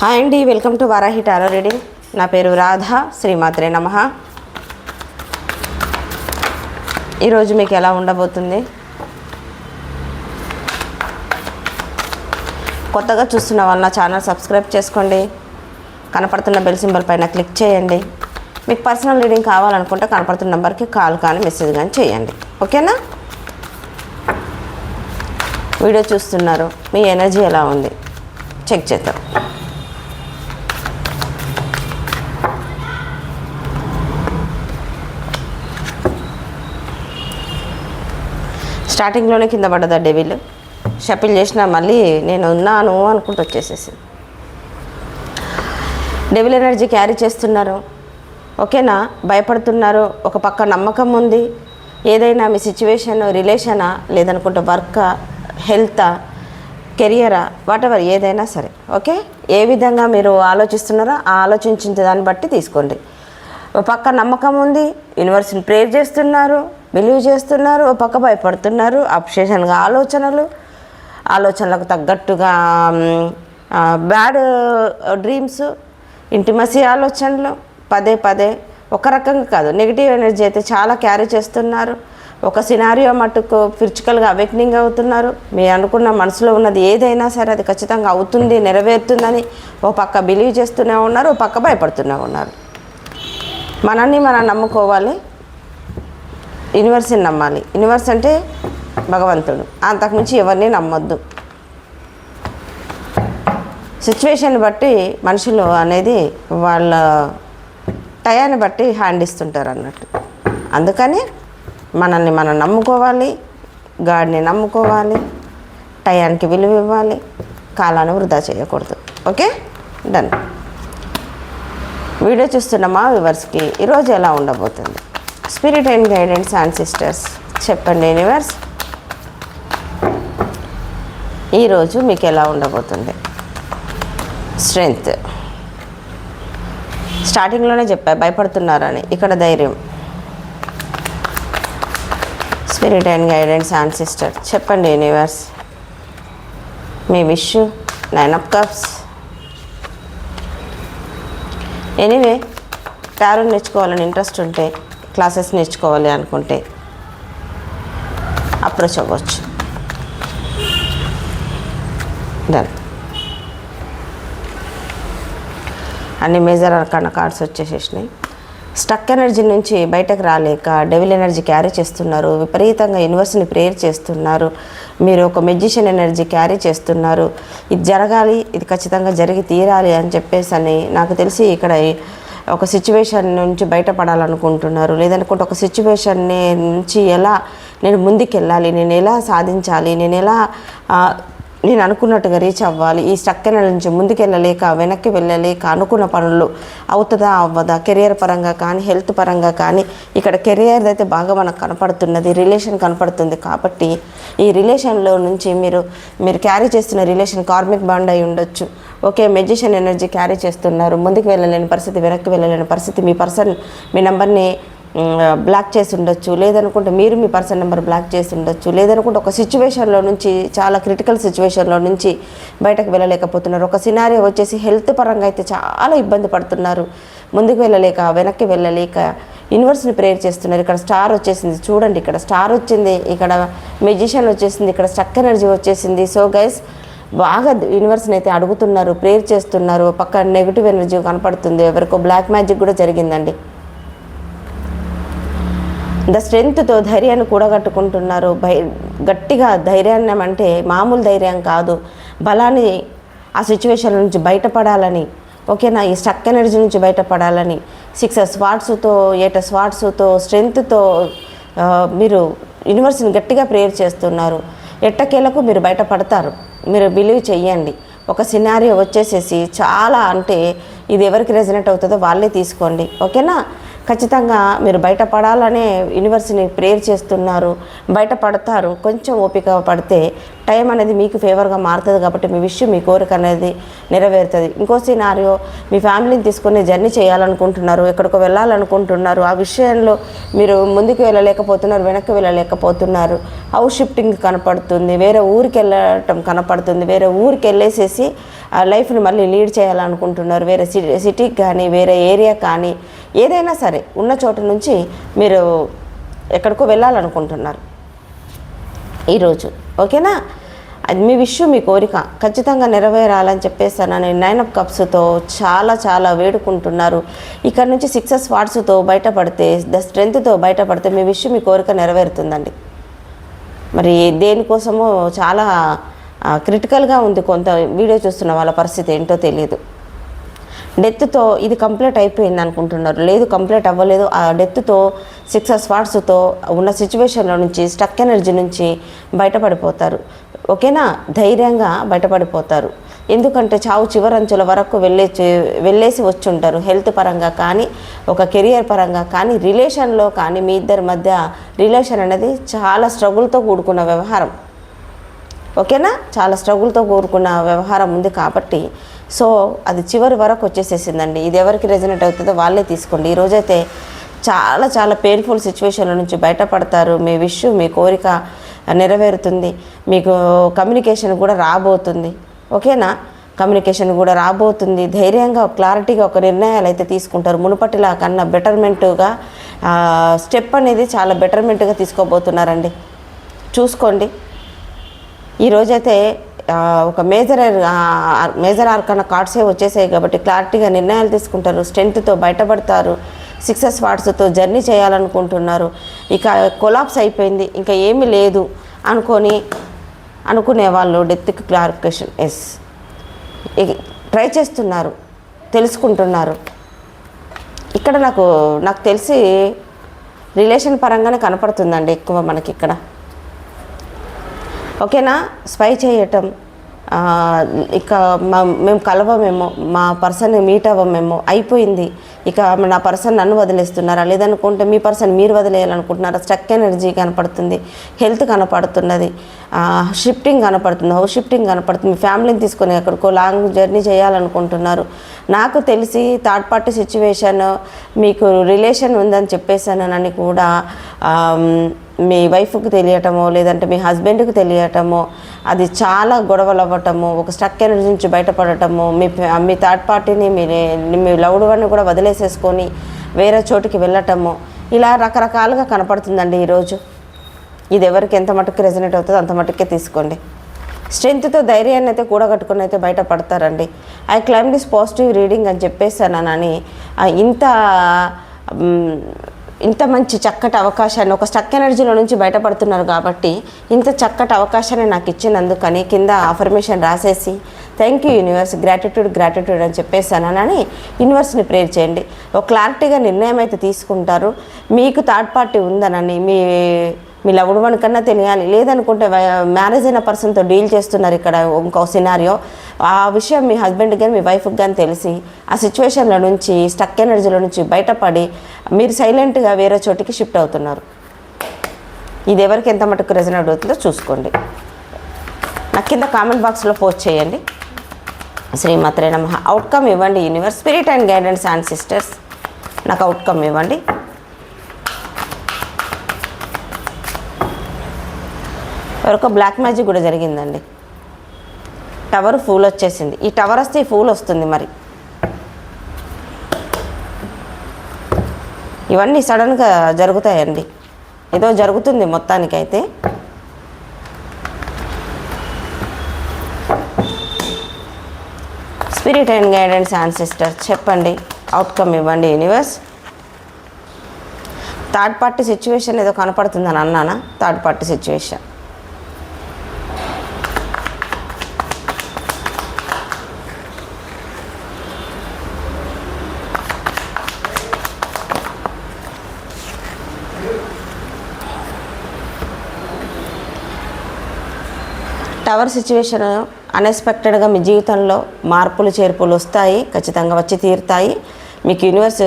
Hi అండి, welcome to Varahi tarot reading. నా పేరు రాధా. శ్రీమాత్రే నమః. ఈరోజు మీకు ఎలా ఉండబోతుంది? కొత్తగా చూస్తున్న వాళ్ళు నా ఛానల్ సబ్స్క్రైబ్ చేసుకోండి. కనపడుతున్న బెల్ సింబల్ పైన క్లిక్ చేయండి. మీకు పర్సనల్ రీడింగ్ కావాలనుకుంటే కనపడుతున్న నెంబర్కి కాల్ కానీ మెసేజ్ కానీ చేయండి. ఓకేనా? వీడియో చూస్తున్నారు, మీ ఎనర్జీ ఎలా ఉంది చెక్ చేద్దాం. స్టార్టింగ్లోనే కింద పడ్డదా డెవిల్. షఫిల్ చేసినా మళ్ళీ నేను ఉన్నాను అనుకుంటూ వచ్చేసేసి డెవిల్ ఎనర్జీ క్యారీ చేస్తున్నారు. ఓకేనా? భయపడుతున్నారు. ఒక పక్క నమ్మకం ఉంది. ఏదైనా మీ సిచ్యువేషన్, రిలేషనా, లేదనుకుంటే వర్కా, హెల్తా, కెరియరా, వాటెవర్ ఏదైనా సరే. ఓకే, ఏ విధంగా మీరు ఆలోచిస్తున్నారో ఆ ఆలోచించిన దాన్ని బట్టి తీసుకోండి. ఒక పక్క నమ్మకం ఉంది, యూనివర్స్ని ప్రేర్ చేస్తున్నారు, బిలీవ్ చేస్తున్నారు. ఒక పక్క భయపడుతున్నారు. అబ్సెషన్గా ఆలోచనలకు తగ్గట్టుగా బ్యాడ్ డ్రీమ్స్, ఇంటిమసీ ఆలోచనలు పదే పదే ఒక రకంగా కాదు, నెగిటివ్ ఎనర్జీ అయితే చాలా క్యారీ చేస్తున్నారు. ఒక సినారియో మట్టుకు ఫిజికల్గా అవేక్నింగ్ అవుతున్నారు. మీరు అనుకున్న మనసులో ఉన్నది ఏదైనా సరే అది ఖచ్చితంగా అవుతుంది, నెరవేరుతుందని ఒక పక్క బిలీవ్ చేస్తూనే ఉన్నారు, ఒక పక్క భయపడుతూనే ఉన్నారు. మనల్ని మనం నమ్ముకోవాలి, యూనివర్స్ని నమ్మాలి. యూనివర్స్ అంటే భగవంతుడు, అంతకుమించి ఎవరిని నమ్మొద్దు. సిచ్యువేషన్ బట్టి మనుషులు అనేది వాళ్ళ టయాన్ని బట్టి హ్యాండ్ ఇస్తుంటారు అన్నట్టు. అందుకని మనల్ని మనం నమ్ముకోవాలి, గాడ్ని నమ్ముకోవాలి, టయానికి విలువ ఇవ్వాలి, కాలాన్ని వృధా చేయకూడదు. Okay, done. వీడియో చూస్తున్న మా వ్యూవర్స్కి ఈరోజు ఎలా ఉండబోతుంది? Spirit and guidance and sisters చెప్పండి యూనివర్స్, ఈరోజు మీకు ఎలా ఉండబోతుంది? స్ట్రెంగ్త్. స్టార్టింగ్లోనే చెప్పా భయపడుతున్నారని, ఇక్కడ ధైర్యం. Spirit and guidance and sister చెప్పండి యూనివర్స్, మీ విష్. 9 of Cups. ఎనీవే, టారో నేర్చుకోవాలని ఇంట్రెస్ట్ ఉంటే, క్లాసెస్ నేర్చుకోవాలి అనుకుంటే అప్రోచ్ అవ్వచ్చు. డన్. అన్ని మేజర్ అర్కానా కార్డ్స్ వచ్చేసేసినాయి. స్టక్ ఎనర్జీ నుంచి బయటకు రాలేక డెవిల్ ఎనర్జీ క్యారీ చేస్తున్నారు. విపరీతంగా యూనివర్స్ని ప్రేయర్ చేస్తున్నారు. మీరు ఒక మెజిషియన్ ఎనర్జీ క్యారీ చేస్తున్నారు. ఇది జరగాలి, ఇది ఖచ్చితంగా జరిగి తీరాలి అని చెప్పేసి అని నాకు తెలిసి ఇక్కడ ఒక సిచ్యువేషన్ నుంచి బయటపడాలనుకుంటున్నారు. లేదనుకుంటే ఒక సిచ్యువేషన్ నుంచి ఎలా నేను ముందుకెళ్ళాలి, నేను ఎలా సాధించాలి, నేను అనుకున్నట్టుగా రీచ్ అవ్వాలి. ఈ స్టక్ ఎనర్జీ నుంచి ముందుకెళ్ళలేక, వెనక్కి వెళ్ళలేక అనుకున్న పనులు అవుతుందా అవ్వదా, కెరియర్ పరంగా కానీ హెల్త్ పరంగా కానీ. ఇక్కడ కెరియర్ అయితే బాగా మనకు కనపడుతున్నది, రిలేషన్ కనపడుతుంది. కాబట్టి ఈ రిలేషన్లో నుంచి మీరు క్యారీ చేస్తున్న రిలేషన్ కార్మిక్ బాండ్ అయి ఉండొచ్చు. ఓకే, మెజిషియన్ ఎనర్జీ క్యారీ చేస్తున్నారు. ముందుకు వెళ్ళలేని పరిస్థితి, వెనక్కి వెళ్ళలేని పరిస్థితి. మీ నెంబర్ని బ్లాక్ చేసి ఉండొచ్చు, లేదనుకుంటే మీరు మీ పర్సన్ నెంబర్ బ్లాక్ చేసి ఉండొచ్చు, లేదనుకుంటే ఒక సిచ్యువేషన్లో నుంచి, చాలా క్రిటికల్ సిచ్యువేషన్లో నుంచి బయటకు వెళ్ళలేకపోతున్నారు. ఒక సినారియో వచ్చేసి హెల్త్ పరంగా అయితే చాలా ఇబ్బంది పడుతున్నారు. ముందుకు వెళ్ళలేక, వెనక్కి వెళ్ళలేక యూనివర్స్ని ప్రేయర్ చేస్తున్నారు. ఇక్కడ స్టార్ వచ్చేసింది చూడండి, ఇక్కడ స్టార్ వచ్చింది, ఇక్కడ మెజిషియన్ వచ్చేసింది, ఇక్కడ స్టక్ ఎనర్జీ వచ్చేసింది. సో గైస్, బాగా యూనివర్స్ని అయితే అడుగుతున్నారు, ప్రేయర్ చేస్తున్నారు. పక్క నెగిటివ్ ఎనర్జీ కనపడుతుంది. ఎవరికో బ్లాక్ మ్యాజిక్ కూడా జరిగిందండి. స్ట్రెంగ్త్తో ధైర్యాన్ని కూడగట్టుకుంటున్నారు. గట్టిగా ధైర్యాన్ని అంటే మామూలు ధైర్యం కాదు, బలాన్ని ఆ సిచ్యువేషన్ నుంచి బయటపడాలని. ఓకేనా? ఈ స్టక్ ఎనర్జీ నుంచి బయటపడాలని 6 స్వాట్స్తో 8 స్వాట్స్తో స్ట్రెంగ్త్తో మీరు యూనివర్స్ని గట్టిగా ప్రేయర్ చేస్తున్నారు. ఎట్టకేలకు మీరు బయటపడతారు. మీరు బిలీవ్ చెయ్యండి. ఒక సినారియో వచ్చేసేసి చాలా అంటే ఇది ఎవరికి రెజనేట్ అవుతుందో వాళ్ళే తీసుకోండి. ఓకేనా? ఖచ్చితంగా మీరు బయటపడాలనే యూనివర్స్ని ప్రేయర్ చేస్తున్నారు. బయటపడతారు. కొంచెం ఓపిక పడితే టైం అనేది మీకు ఫేవర్గా మారుతుంది కాబట్టి మీ విషయం మీ కోరిక అనేది నెరవేరుతుంది. ఇంకో సినారియో, మీ ఫ్యామిలీని తీసుకొని జర్నీ చేయాలనుకుంటున్నారు, ఎక్కడికో వెళ్ళాలనుకుంటున్నారు, ఆ విషయంలో మీరు ముందుకు వెళ్ళలేకపోతున్నారు, వెనక్కి వెళ్ళలేకపోతున్నారు. హౌస్ షిఫ్టింగ్ కనపడుతుంది, వేరే ఊరికి వెళ్ళటం కనపడుతుంది, వేరే ఊరికి వెళ్ళేసేసి ఆ లైఫ్ని మళ్ళీ లీడ్ చేయాలనుకుంటున్నారు, వేరే సిటీకి కానీ వేరే ఏరియా కానీ ఏదైనా సరే ఉన్న చోట నుంచి మీరు ఎక్కడికో వెళ్ళాలనుకుంటున్నారు ఈరోజు. ఓకేనా? అది మీ విషయం, మీ కోరిక ఖచ్చితంగా నెరవేరాలని చెప్పేస్తానని 9 of Cupsతో చాలా వేడుకుంటున్నారు. ఇక్కడ నుంచి 6 of Swordsతో బయటపడితే, ద స్ట్రెంగ్త్తో బయటపడితే మీ విషయం, మీ కోరిక నెరవేరుతుందండి. మరి దేనికోసమో చాలా క్రిటికల్గా ఉంది కొంత వీడియో చూస్తున్న వాళ్ళ పరిస్థితి ఏంటో తెలియదు. డెత్తో ఇది కంప్లీట్ అయిపోయింది అనుకుంటున్నారు, లేదు కంప్లీట్ అవ్వలేదు. ఆ డెత్తో 6 of Swordsతో ఉన్న సిచ్యువేషన్లో నుంచి, స్టక్ ఎనర్జీ నుంచి బయటపడిపోతారు. ఓకేనా? ధైర్యంగా బయటపడిపోతారు. ఎందుకంటే చావు చివరంచుల వరకు వెళ్ళేసి వచ్చి ఉంటారు. హెల్త్ పరంగా కానీ, ఒక కెరియర్ పరంగా కానీ, రిలేషన్లో కానీ, మీ ఇద్దరి మధ్య రిలేషన్ అనేది చాలా స్ట్రగుల్తో కూడుకున్న వ్యవహారం. ఓకేనా? చాలా స్ట్రగుల్తో కూడుకున్న వ్యవహారం ఉంది కాబట్టి సో అది చివరి వరకు వచ్చేసేసిందండి. ఇది ఎవరికి రెజనేట్ అవుతుందో వాళ్ళే తీసుకోండి. ఈరోజైతే చాలా పెయిన్ఫుల్ సిచ్యువేషన్ల నుంచి బయటపడతారు. మీ విషయం, మీ కోరిక నెరవేరుతుంది. మీకు కమ్యూనికేషన్ కూడా రాబోతుంది. ఓకేనా? కమ్యూనికేషన్ కూడా రాబోతుంది. ధైర్యంగా, క్లారిటీగా ఒక నిర్ణయాలు అయితే తీసుకుంటారు. మునుపటిలా కన్నా బెటర్మెంట్గా స్టెప్ అనేది చాలా బెటర్మెంట్గా తీసుకోబోతున్నారండి. చూసుకోండి. ఈరోజైతే ఒక మేజర్ ఆర్కాన కార్డ్సే వచ్చేసాయి కాబట్టి క్లారిటీగా నిర్ణయాలు తీసుకుంటారు. స్ట్రెంగ్త్తో బయటపడతారు. 6 of Swordsతో జర్నీ చేయాలనుకుంటున్నారు. ఇక కొలాప్స్ అయిపోయింది, ఇంకా ఏమీ లేదు అనుకునే వాళ్ళు డెత్కి క్లారిఫికేషన్ ట్రై చేస్తున్నారు, తెలుసుకుంటున్నారు. ఇక్కడ నాకు తెలిసి రిలేషన్ పరంగానే కనపడుతుందండి ఎక్కువ మనకి ఇక్కడ. ఓకేనా? స్పై చేయటం, ఇక మేము కలవమేమో, మా పర్సన్ని మీట్ అవ్వమేమో, అయిపోయింది, ఇక నా పర్సన్ నన్ను వదిలేస్తున్నారా, లేదనుకుంటే మీ పర్సన్ మీరు వదిలేయాలనుకుంటున్నారా. స్టక్ ఎనర్జీ కనపడుతుంది, హెల్త్ కనపడుతున్నది, షిఫ్టింగ్ కనపడుతుంది, హౌస్ షిఫ్టింగ్ కనపడుతుంది. మీ ఫ్యామిలీని తీసుకొని ఎక్కడికో లాంగ్ జర్నీ చేయాలనుకుంటున్నారు. నాకు తెలిసి థర్డ్ పార్టీ సిచ్యువేషన్, మీకు రిలేషన్ ఉందని చెప్పేసానని కూడా మీ వైఫ్కి తెలియటమో, లేదంటే మీ హస్బెండ్కి తెలియటమో, అది చాలా గొడవలు అవ్వటము, ఒక స్టక్ ఎనర్జీ నుంచి బయటపడటము, మీ థర్డ్ పార్టీని మీ లవ్డ్ వన్ని కూడా వదిలేసేసుకొని వేరే చోటుకి వెళ్ళటము, ఇలా రకరకాలుగా కనపడుతుందండి ఈరోజు. ఇది ఎవరికి ఎంత మటుకు రెజనేట్ అవుతుందో అంత మటుకే తీసుకోండి. స్ట్రెంగ్త్తో ధైర్యాన్ని అయితే కూడగట్టుకుని అయితే బయటపడతారండి. I claim this positive reading అని చెప్పేసానని ఇంత మంచి చక్కటి అవకాశాన్ని, ఒక స్టక్ ఎనర్జీలో నుంచి బయటపడుతున్నారు కాబట్టి ఇంత చక్కటి అవకాశాన్ని నాకు ఇచ్చినందుకని కింద అఫర్మేషన్ రాసేసి థ్యాంక్ యూ యూనివర్స్, గ్రాటిట్యూడ్ అని చెప్పేసానని యూనివర్స్ని ప్రేర్ చేయండి. ఒక క్లారిటీగా నిర్ణయం అయితే తీసుకుంటారు. మీకు థర్డ్ పార్టీ ఉందనని మీ లవ్డ్ వన్ కన్నా తెలియాలి, లేదనుకుంటే మ్యారేజ్ అయిన పర్సన్తో డీల్ చేస్తున్నారు ఇక్కడ ఇంకో సినారియో, ఆ విషయం మీ హస్బెండ్కి కానీ మీ వైఫ్కి కానీ తెలిసి ఆ సిచ్యువేషన్ల నుంచి, స్టక్ ఎనర్జీలో నుంచి బయటపడి మీరు సైలెంట్గా వేరే చోటికి షిఫ్ట్ అవుతున్నారు. ఇది ఎవరికి ఎంత మటుకు రెజనేట్ అవుతుందో చూసుకోండి. నాకు కింద కామెంట్ బాక్స్లో పోస్ట్ చేయండి. శ్రీమాత్రే నమః. అవుట్కమ్ ఇవ్వండి universe, spirit and guidance and sisters, నాకు అవుట్కమ్ ఇవ్వండి. ఎవరికో బ్లాక్ మ్యాజిక్ కూడా జరిగిందండి. టవర్ ఫూల్ వచ్చేసింది. ఈ టవర్ వస్తే ఈ ఫూల్ వస్తుంది. మరి ఇవన్నీ సడన్గా జరుగుతాయండి. ఏదో జరుగుతుంది మొత్తానికైతే. స్పిరిట్ అండ్ గైడెన్స్ యాన్సిస్టర్స్ చెప్పండి, అవుట్కమ్ ఇవ్వండి యూనివర్స్. థర్డ్ పార్టీ సిచ్యువేషన్ ఏదో కనపడుతుందని అన్నానా? Third party situation tower situation అన్ఎక్స్పెక్టెడ్గా మీ జీవితంలో మార్పులు చేర్పులు వస్తాయి, ఖచ్చితంగా వచ్చి తీరుతాయి. మీకు యూనివర్స్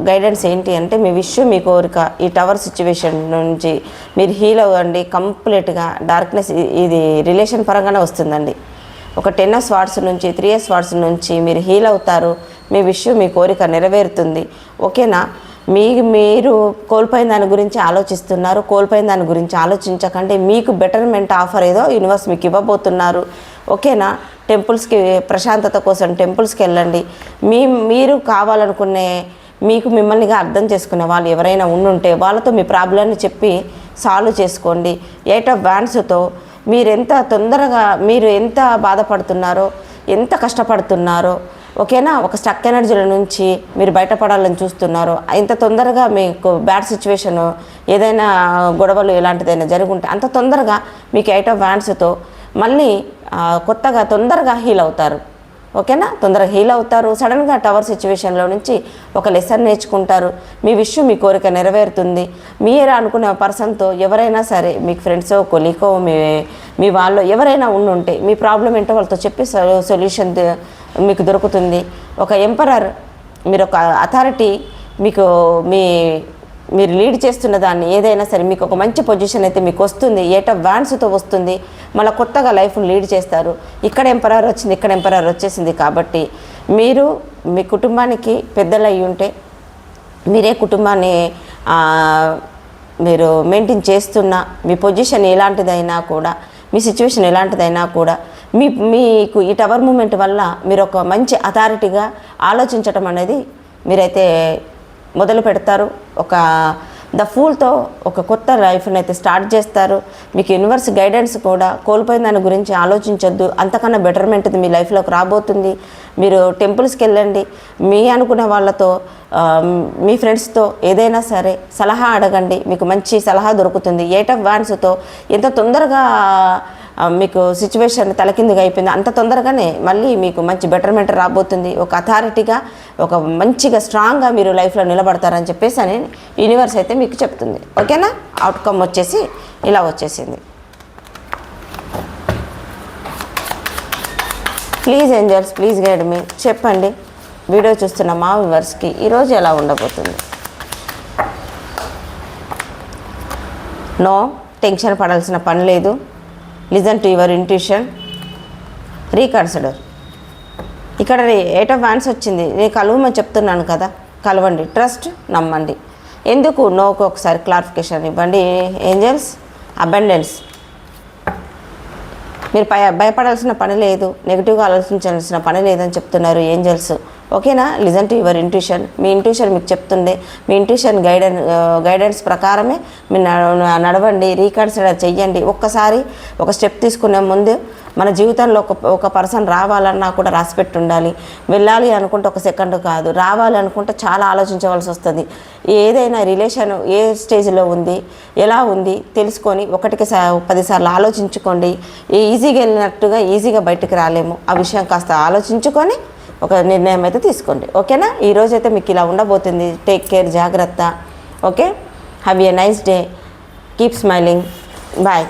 గైడెన్స్ ఏంటి అంటే, మీ విషయం మీ కోరిక ఈ టవర్ సిచ్యువేషన్ నుంచి మీరు హీల్ అవ్వండి కంప్లీట్గా. డార్క్నెస్ ఇది రిలేషన్ పరంగానే వస్తుందండి. ఒక 10 of Swords నుంచి 3 of Swords నుంచి మీరు హీల్ అవుతారు. మీ విషయం మీ కోరిక నెరవేరుతుంది. ఓకేనా? మీరు కోల్పోయిన దాని గురించి ఆలోచిస్తున్నారు. కోల్పోయిన దాని గురించి ఆలోచించకండి. మీకు బెటర్మెంట్ ఆఫర్ ఏదో యూనివర్స్ మీకు ఇవ్వబోతున్నారు. ఓకేనా? టెంపుల్స్కి ప్రశాంతత కోసం టెంపుల్స్కి వెళ్ళండి. మీరు కావాలనుకునే మీకు మిమ్మల్నిగా అర్థం చేసుకునే వాళ్ళు ఎవరైనా ఉండుంటే వాళ్ళతో మీ ప్రాబ్లమ్ని చెప్పి సాల్వ్ చేసుకోండి. 8 of Wandsతో మీరు ఎంత బాధపడుతున్నారో, ఎంత కష్టపడుతున్నారో, ఓకేనా? ఒక స్టక్ ఎనర్జీల నుంచి మీరు బయటపడాలని చూస్తున్నారో, ఇంత తొందరగా మీకు బ్యాడ్ సిచ్యువేషన్ ఏదైనా గొడవలు ఎలాంటిదైనా జరుగుంటే అంత తొందరగా మీకు 8 of Wandsతో మళ్ళీ కొత్తగా తొందరగా హీల్ అవుతారు. ఓకేనా? తొందరగా హీల్ అవుతారు. సడన్గా టవర్ సిచ్యువేషన్లో నుంచి ఒక లెసన్ నేర్చుకుంటారు. మీ విషయం మీ కోరిక నెరవేరుతుంది. మీరు అనుకునే పర్సన్తో ఎవరైనా సరే, మీకు ఫ్రెండ్సో కొలీకో మీ వాళ్ళు ఎవరైనా ఉండుంటే మీ ప్రాబ్లం ఏంటో వాళ్ళతో చెప్పి సొల్యూషన్ మీకు దొరుకుతుంది. ఒక ఎంపరర్, మీరు ఒక అథారిటీ, మీరు లీడ్ చేస్తున్న దాన్ని ఏదైనా సరే మీకు ఒక మంచి పొజిషన్ అయితే మీకు వస్తుంది. 8 of Wandsతో వస్తుంది. మళ్ళీ కొత్తగా లైఫ్ని లీడ్ చేస్తారు. ఇక్కడ ఎంపరర్ వచ్చింది, ఇక్కడ ఎంపరర్ వచ్చేసింది. కాబట్టి మీరు మీ కుటుంబానికి పెద్దలు అయి ఉంటే, మీరే కుటుంబాన్ని మీరు మెయింటైన్ చేస్తున్న మీ పొజిషన్ ఎలాంటిదైనా కూడా, మీ సిచ్యువేషన్ ఎలాంటిదైనా కూడా మీకు ఈ టవర్ మూమెంట్ వల్ల మీరు ఒక మంచి అథారిటీగా ఆలోచించటం అనేది మీరైతే మొదలు పెడతారు. ద ఫూల్తో ఒక కొత్త లైఫ్ని అయితే స్టార్ట్ చేస్తారు. మీకు యూనివర్స్ గైడెన్స్ కూడా కోల్పోయిన దాని గురించి ఆలోచించొద్దు, అంతకన్నా బెటర్మెంట్ మీ లైఫ్లోకి రాబోతుంది. మీరు టెంపుల్స్కి వెళ్ళండి. మీ అనుకునే వాళ్ళతో, మీ ఫ్రెండ్స్తో ఏదైనా సరే సలహా అడగండి. మీకు మంచి సలహా దొరుకుతుంది. 8 of Wandsతో ఎంత తొందరగా మీకు సిచ్యువేషన్ తలకిందుగా అయిపోయింది, అంత తొందరగానే మళ్ళీ మీకు మంచి బెటర్మెంట్ రాబోతుంది. ఒక అథారిటీగా, ఒక మంచిగా స్ట్రాంగ్గా మీరు లైఫ్లో నిలబడతారని చెప్పేసి అని యూనివర్స్ అయితే మీకు చెప్తుంది. ఓకేనా? అవుట్కమ్ వచ్చేసి ఇలా వచ్చేసింది. ప్లీజ్ ఏంజల్స్, ప్లీజ్ గైడ్ మీ. చెప్పండి, వీడియో చూస్తున్న మా వ్యూవర్స్కి ఈరోజు ఎలా ఉండబోతుంది? నో టెన్షన్ పడాల్సిన పని లేదు. Listen to your intuition, reconsider. ఇక్కడ 8 of Wands వచ్చింది. నేను కలవమని చెప్తున్నాను కదా, కలవండి. ట్రస్ట్, నమ్మండి. ఎందుకు నోకు ఒకసారి క్లారిఫికేషన్ ఇవ్వండి ఏంజల్స్. అబండెన్స్. మీరు భయపడాల్సిన పని లేదు, నెగిటివ్గా ఆలోచించాల్సిన పని లేదని చెప్తున్నారు ఏంజల్స్. ఓకేనా? Listen to your intuition. Me intuition మీకు చెప్తుంది. మీ ఇంట్యూషన్ గైడెన్స్ ప్రకారమే మీరు నడవండి. రీకన్సిడర్ చెయ్యండి. ఒక్కసారి ఒక స్టెప్ తీసుకునే ముందు మన జీవితంలో ఒక పర్సన్ రావాలన్నా కూడా రాసిపెట్టి ఉండాలి. వెళ్ళాలి అనుకుంటే ఒక సెకండ్ కాదు, రావాలి అనుకుంటే చాలా ఆలోచించవలసి వస్తుంది. ఏదైనా రిలేషన్ ఏ స్టేజ్లో ఉంది, ఎలా ఉంది తెలుసుకొని 1కి 10 సార్లు ఆలోచించుకోండి. ఈజీగా వెళ్ళినట్టుగా ఈజీగా బయటకు రాలేము. ఆ విషయం కాస్త ఆలోచించుకొని ఒక నిర్ణయం అయితే తీసుకోండి. ఓకేనా? ఈరోజైతే మీకు ఇలా ఉండబోతుంది. టేక్ కేర్, జాగ్రత్త. Okay? Have a nice day. Keep smiling. Bye.